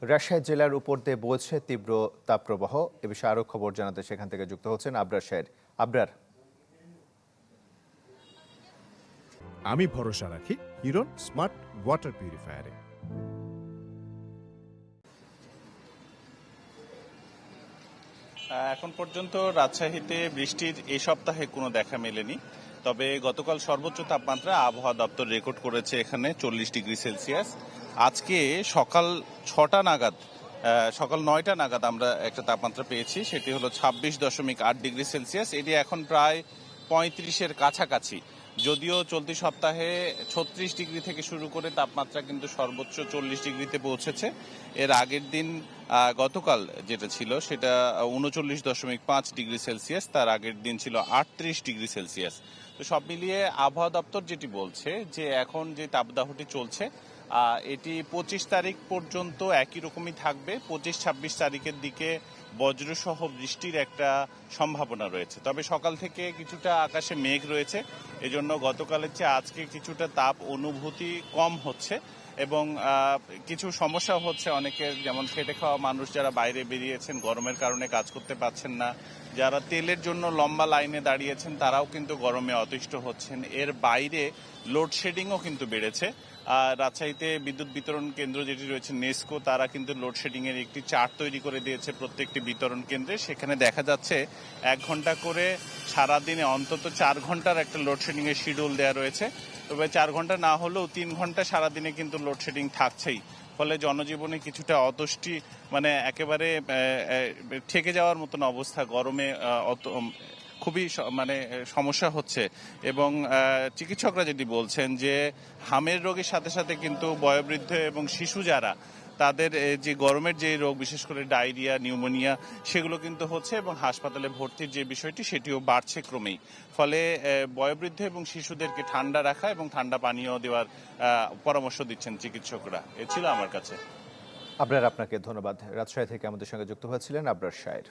রাজশাহী জেলার উপর দিয়ে বইছে তীব্র তাপপ্রবাহ। এ বিষয়ে আরো খবর জানাতে সেখান থেকে যুক্ত হচ্ছেন আবরার শাহের। আবরার, আমি ভরসা রাখি হিরন স্মার্ট ওয়াটার পিউরিফায়ারে। এখন পর্যন্ত রাজশাহীতে বৃষ্টির এই সপ্তাহে কোনো দেখা মেলেনি। তবে গতকাল সর্বোচ্চ তাপমাত্রা আবহাওয়া দপ্তর রেকর্ড করেছে এখানে 40 ডিগ্রি সেলসিয়াস। আজকে সকাল 6টা নাগাদ সকাল 9টা নাগাদ আমরা একটা তাপমাত্রা পেয়েছি, সেটি হলো 26.8 ডিগ্রি সেলসিয়াস। এটি এখন প্রায় 35-এর কাছাকাছি। যদিও চলতি সপ্তাহে 36 ডিগ্রি থেকে শুরু করে তাপমাত্রা কিন্তু সর্বোচ্চ 40 ডিগ্রিতে পৌঁছেছে। এর আগের দিন গতকাল যেটা ছিল সেটা 39.5 ডিগ্রি সেলসিয়াস, তার আগের দিন ছিল 38 ডিগ্রি সেলসিয়াস। তো সব মিলিয়ে আবহাওয়া দপ্তর যেটি বলছে যে এখন যে তাপদাহটি চলছে এটি 25 তারিখ পর্যন্ত একই রকমই থাকবে। 25-26 তারিখের দিকে বজ্রসহ বৃষ্টির একটা সম্ভাবনা রয়েছে। তবে সকাল থেকে কিছুটা আকাশে মেঘ রয়েছে, এজন্য গতকালের চেয়ে আজকে কিছুটা তাপ অনুভূতি কম হচ্ছে এবং কিছু সমস্যা হচ্ছে অনেকের, যেমন খেটে খাওয়া মানুষ যারা বাইরে বেরিয়েছেন গরমের কারণে কাজ করতে পারছেন না, যারা তেলের জন্য লম্বা লাইনে দাঁড়িয়েছেন তারাও কিন্তু গরমে অতিষ্ঠ হচ্ছেন। এর বাইরে লোডশেডিংও কিন্তু বেড়েছে। রাজশাহীতে বিদ্যুৎ বিতরণ কেন্দ্র যেটি রয়েছে নেসকো, তারা কিন্তু লোডশেডিং এর একটি চার্ট তৈরি করে দিয়েছে প্রত্যেকটি বিতরণ কেন্দ্রে। সেখানে দেখা যাচ্ছে 1 ঘন্টা করে সারাদিনে অন্তত 4 ঘন্টার একটা লোডশেডিং এর শিডিউল দেওয়া রয়েছে। তবে 4 ঘন্টা না হলেও 3 ঘন্টা সারাদিনে কিন্তু লোডশেডিং থাকছেই। ফলে জনজীবনে কিছুটা অতষ্টি, মানে একেবারে ঠেকে যাওয়ার মতন অবস্থা, গরমে খুবই মানে সমস্যা হচ্ছে। এবং চিকিৎসকরা যেটি বলছেন যে হামের রোগের সাথে সাথে কিন্তু বয়োবৃদ্ধ এবং শিশু যারা, তাদের যে গরমের যে রোগ, বিশেষ করে ডায়রিয়া, নিউমোনিয়া, সেগুলো কিন্তু হচ্ছে এবং হাসপাতালে ভর্তির যে বিষয়টি সেটিও বাড়ছে ক্রমেই। ফলে বয়োবৃদ্ধ এবং শিশুদেরকে ঠান্ডা রাখা এবং ঠান্ডা পানীয় দেওয়ার পরামর্শ দিচ্ছেন চিকিৎসকরা। এ ছিল আমার কাছে। আবরার, আপনাকে ধন্যবাদ। রাজশাহী থেকে আমাদের সঙ্গে যুক্ত হয়েছিলেন আবরার শাহের।